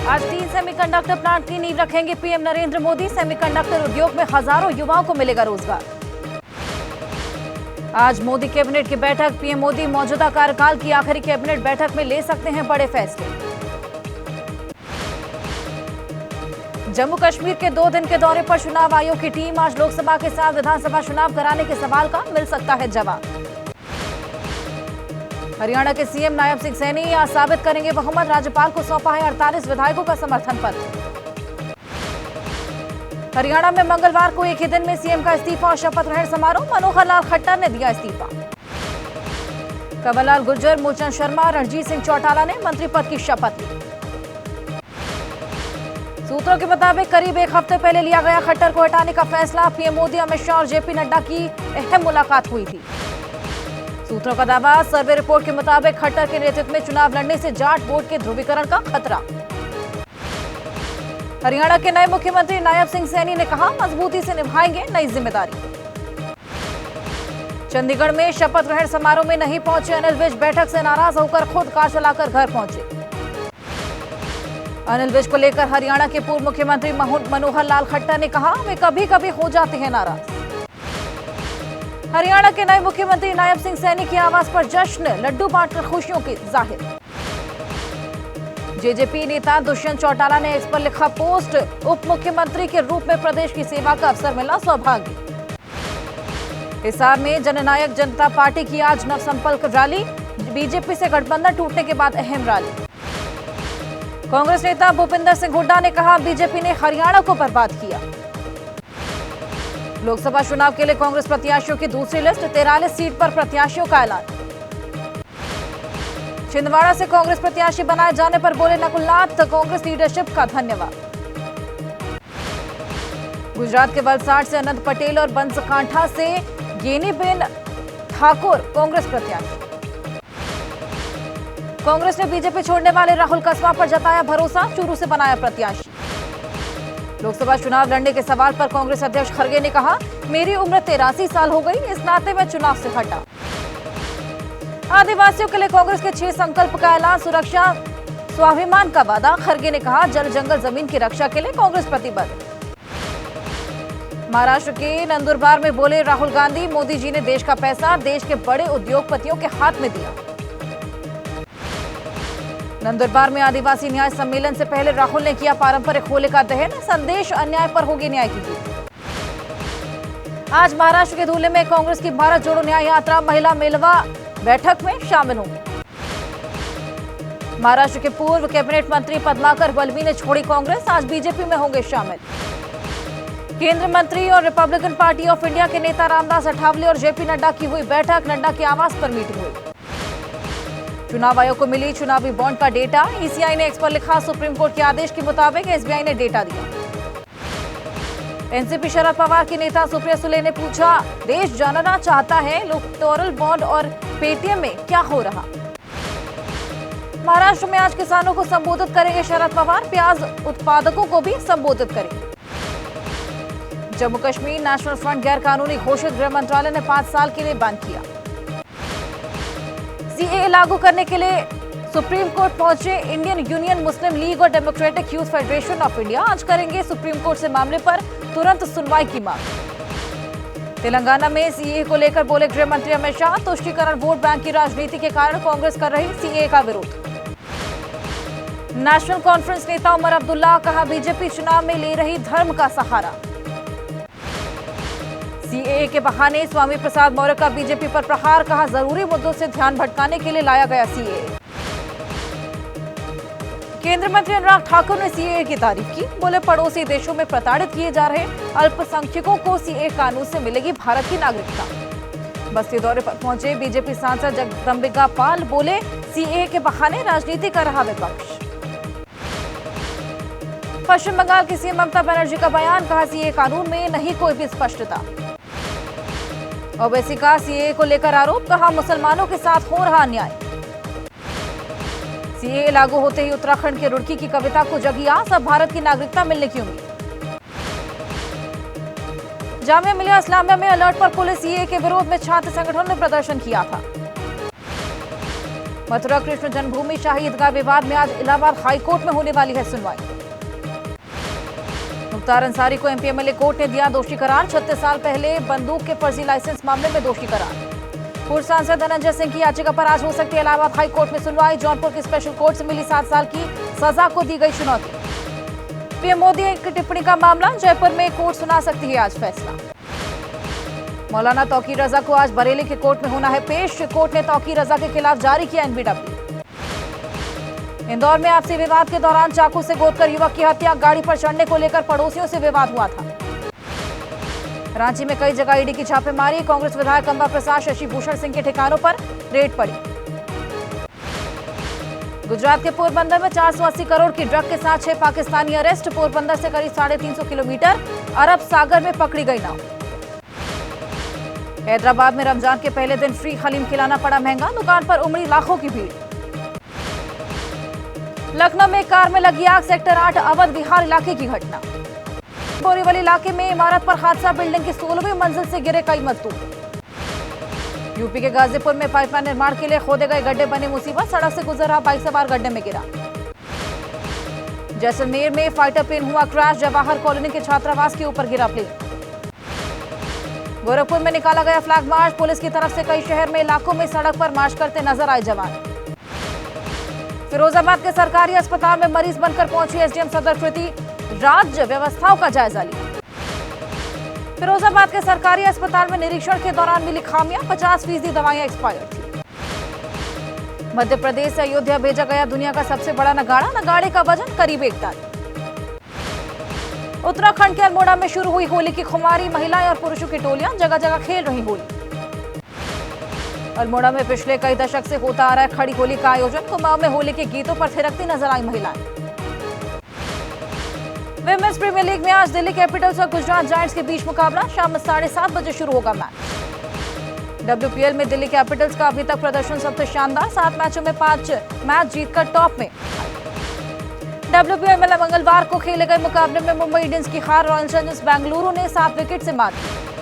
आज 3 semiconductor plant की नींव रखेंगे पीएम नरेंद्र मोदी। सेमीकंडक्टर उद्योग में हजारों युवाओं को मिलेगा रोजगार। आज मोदी कैबिनेट की बैठक। पीएम मोदी मौजूदा कार्यकाल की आखिरी कैबिनेट बैठक में ले सकते हैं बड़े फैसले। जम्मू कश्मीर के 2 दिन के दौरे पर चुनाव आयोग की टीम। आज लोकसभा के साथ विधानसभा चुनाव कराने के सवाल का मिल सकता है जवाब। हरियाणा के सीएम नायब सिंह सैनी आज साबित करेंगे बहुमत। राज्यपाल को सौंपा है 48 विधायकों का समर्थन पत्र। हरियाणा में मंगलवार को एक ही दिन में सीएम का इस्तीफा और शपथ ग्रहण समारोह। मनोहर लाल खट्टर ने दिया इस्तीफा। कमललाल गुर्जर, मूलचंद शर्मा, रणजीत सिंह चौटाला ने मंत्री पद की शपथ ली। सूत्रों के मुताबिक करीब एक हफ्ते पहले लिया गया खट्टर को हटाने का फैसला। पीएम मोदी, अमित शाह और जेपी नड्डा की अहम मुलाकात हुई थी। सूत्रों का दावा, सर्वे रिपोर्ट के मुताबिक खट्टर के नेतृत्व में चुनाव लड़ने से जाट वोट के ध्रुवीकरण का खतरा। हरियाणा के नए मुख्यमंत्री नायब सिंह सैनी ने कहा, मजबूती से निभाएंगे नई जिम्मेदारी। चंडीगढ़ में शपथ ग्रहण समारोह में नहीं पहुंचे अनिल विज। बैठक से नाराज होकर खुद कार चलाकर घर पहुंचे। अनिल विज को लेकर हरियाणा के पूर्व मुख्यमंत्री मनोहर लाल खट्टर ने कहा, वे कभी कभी हो जाते हैं नाराज। हरियाणा के नए मुख्यमंत्री नायब सिंह सैनी के आवास पर जश्न, लड्डू बांटकर खुशियों की जाहिर। जेजेपी नेता दुष्यंत चौटाला ने एक्स पर लिखा पोस्ट, उप मुख्यमंत्री के रूप में प्रदेश की सेवा का अवसर मिला, सौभाग्य। हिसार में जननायक जनता पार्टी की आज नवसंपर्क रैली। बीजेपी से गठबंधन टूटने के बाद अहम रैली। कांग्रेस नेता भूपिंदर सिंह हुड्डा ने कहा, बीजेपी ने हरियाणा को बर्बाद किया। लोकसभा चुनाव के लिए कांग्रेस प्रत्याशियों की दूसरी लिस्ट। 43 सीट पर प्रत्याशियों का ऐलान। छिंदवाड़ा से कांग्रेस प्रत्याशी बनाए जाने पर बोले नकुलनाथ, कांग्रेस लीडरशिप का धन्यवाद। गुजरात के वलसाड से अनंत पटेल और बंसकांठा से गेनीबेन ठाकुर कांग्रेस प्रत्याशी। कांग्रेस ने बीजेपी छोड़ने वाले राहुल कसवा पर जताया भरोसा, चूरू से बनाया प्रत्याशी। लोकसभा चुनाव लड़ने के सवाल पर कांग्रेस अध्यक्ष खड़गे ने कहा, मेरी उम्र 83 साल हो गई, इस नाते मैं चुनाव से हटा। आदिवासियों के लिए कांग्रेस के 6 संकल्प का ऐलान। सुरक्षा, स्वाभिमान का वादा। खड़गे ने कहा, जल जंगल जमीन की रक्षा के लिए कांग्रेस प्रतिबद्ध। महाराष्ट्र के नंदुरबार में बोले राहुल गांधी, मोदी जी ने देश का पैसा देश के बड़े उद्योगपतियों के हाथ में दिया। नंदुरबार में आदिवासी न्याय सम्मेलन से पहले राहुल ने किया पारंपरिक होली का दहन। संदेश, अन्याय पर होगी न्याय की जीत। आज महाराष्ट्र के धुले में कांग्रेस की भारत जोड़ो न्याय यात्रा महिला मेलवा बैठक में शामिल होंगी। महाराष्ट्र के पूर्व कैबिनेट मंत्री पद्माकर वल्लवी ने छोड़ी कांग्रेस, आज बीजेपी में होंगे शामिल। केंद्रीय मंत्री और रिपब्लिकन पार्टी ऑफ इंडिया के नेता रामदास अठावले और जेपी नड्डा की हुई बैठक। नड्डा के आवास पर मीटिंग हुई। चुनाव आयोग को मिली चुनावी बॉन्ड का डेटा। ईसीआई ने एक्स पर लिखा, सुप्रीम कोर्ट के आदेश के मुताबिक एसबीआई ने डेटा दिया। एनसीपी शरद पवार की नेता सुप्रिया सुले ने पूछा, देश जानना चाहता है इलेक्टोरल बॉन्ड और पेटीएम में क्या हो रहा। महाराष्ट्र में आज किसानों को संबोधित करेंगे शरद पवार। प्याज उत्पादकों को भी संबोधित करेंगे। जम्मू कश्मीर नेशनल फ्रंट गैर कानूनी घोषित। गृह मंत्रालय ने 5 साल के लिए बैन किया। सीएए लागू करने के लिए सुप्रीम कोर्ट पहुंचे इंडियन यूनियन मुस्लिम लीग और democratic youth federation of India. आज करेंगे सुप्रीम कोर्ट से मामले पर तुरंत सुनवाई की मांग। तेलंगाना में सीएए को लेकर बोले गृह मंत्री अमित शाह, तुष्टीकरण वोट बैंक की राजनीति के कारण कांग्रेस कर रही सीएए का विरोध। नेशनल कॉन्फ्रेंस नेता उमर अब्दुल्ला, कहा बीजेपी चुनाव में ले रही धर्म का सहारा। सीएए के बहाने स्वामी प्रसाद मौर्य का बीजेपी पर प्रहार, कहा जरूरी मुद्दों से ध्यान भटकाने के लिए लाया गया सीएए। केंद्रीय मंत्री अनुराग ठाकुर ने सीएए की तारीफ की। बोले पड़ोसी देशों में प्रताड़ित किए जा रहे अल्पसंख्यकों को सीएए कानून से मिलेगी भारत की नागरिकता। बस्ती दौरे पर पहुंचे बीजेपी सांसद जगदम्बिका पाल, बोले सीएए के बहाने राजनीति कर रहा विपक्ष। पश्चिम बंगाल की सीएम ममता बनर्जी का बयान, कहा सीएए कानून में नहीं कोई भी स्पष्टता। ओवैसी का सीएए को लेकर आरोप, कहा मुसलमानों के साथ हो रहा अन्याय। सीएए लागू होते ही उत्तराखंड के रुड़की की कविता को जगी आस, अब भारत की नागरिकता मिलने की उम्मीद। जामिया मिलिया इस्लामिया में अलर्ट पर पुलिस। सीएए के विरोध में छात्र संगठनों ने प्रदर्शन किया था। मथुरा कृष्ण जन्मभूमि शाही ईदगाह विवाद में आज इलाहाबाद हाईकोर्ट में होने वाली है सुनवाई। मुख्तार अंसारी को एमपीएमएलए कोर्ट ने दिया दोषी करार। 36 साल पहले बंदूक के फर्जी लाइसेंस मामले में दोषी करार। पूर्व सांसद धनंजय सिंह की याचिका पर आज हो सकती है इलाहाबाद हाईकोर्ट में सुनवाई। जौनपुर की स्पेशल कोर्ट से मिली 7 साल की सजा को दी गई चुनौती। पीएम मोदी की टिप्पणी का मामला, जयपुर में कोर्ट सुना सकती है आज फैसला। मौलाना तौकीर रजा को आज बरेली के कोर्ट में होना है पेश। कोर्ट ने तौकीर रजा के खिलाफ जारी किया एनबीडब्ल्यू। इंदौर में आपसी विवाद के दौरान चाकू से गोदकर युवक की हत्या। गाड़ी पर चढ़ने को लेकर पड़ोसियों से विवाद हुआ था। रांची में कई जगह ईडी की छापेमारी। कांग्रेस विधायक अंबा प्रसाद शशि भूषण सिंह के ठिकानों पर रेड पड़ी। गुजरात के पोरबंदर में 480 करोड़ की ड्रग के साथ 6 पाकिस्तानी अरेस्ट। पोरबंदर से करीब 350 किलोमीटर अरब सागर में पकड़ी गई नाव। हैदराबाद में रमजान के पहले दिन फ्री हलीम खिलाना पड़ा महंगा। दुकान पर उमड़ी लाखों की भीड़। लखनऊ में कार में लगी आग। सेक्टर 8 अवध विहार इलाके की घटना। बोरीवली इलाके में इमारत पर हादसा। बिल्डिंग की 16वीं मंजिल से गिरे कई मजदूर। यूपी के गाजीपुर में पाइपलाइन निर्माण के लिए खोदे गए गड्ढे बने मुसीबत। सड़क से गुजर रहा बाइक सवार गड्ढे में गिरा। जैसलमेर में फाइटर प्लेन हुआ क्रैश। जवाहर कॉलोनी के छात्रावास के ऊपर गिरा प्लेन। गोरखपुर में निकाला गया फ्लैग मार्च। पुलिस की तरफ से कई शहर में इलाकों में सड़क पर मार्च करते नजर आए जवान। फिरोजाबाद के सरकारी अस्पताल में मरीज बनकर पहुंची एसडीएम सदर कृति। राज्य व्यवस्थाओं का जायजा लिया। फिरोजाबाद के सरकारी अस्पताल में निरीक्षण के दौरान मिली खामियां। 50% दवाइयां एक्सपायर थी। मध्य प्रदेश से अयोध्या भेजा गया दुनिया का सबसे बड़ा नगाड़ा। नगाड़े का वजन करीब 1 टन। उत्तराखंड के अल्मोड़ा में शुरू हुई होली की खुमारी। महिलाएं और पुरुषों की टोलियां जगह जगह खेल रही होली। अल्मोड़ा में पिछले कई दशक से होता आ रहा है खड़ी होली का आयोजन। कुमाऊं में होली के गीतों पर थिरकती नजर आई महिलाएं। विमेंस प्रीमियर लीग में आज दिल्ली कैपिटल्स और गुजरात जायंट्स के बीच मुकाबला। शाम 7:30 बजे शुरू होगा मैच। डब्ल्यूपीएल में दिल्ली कैपिटल्स का अभी तक प्रदर्शन सबसे शानदार। 7 मैचों में 5 मैच जीतकर टॉप में। डब्ल्यूपीएल में मंगलवार को खेले गए मुकाबले में मुंबई इंडियंस की हार। रॉयल चैलेंजर्स बेंगलुरु ने 7 विकेट से मात दी।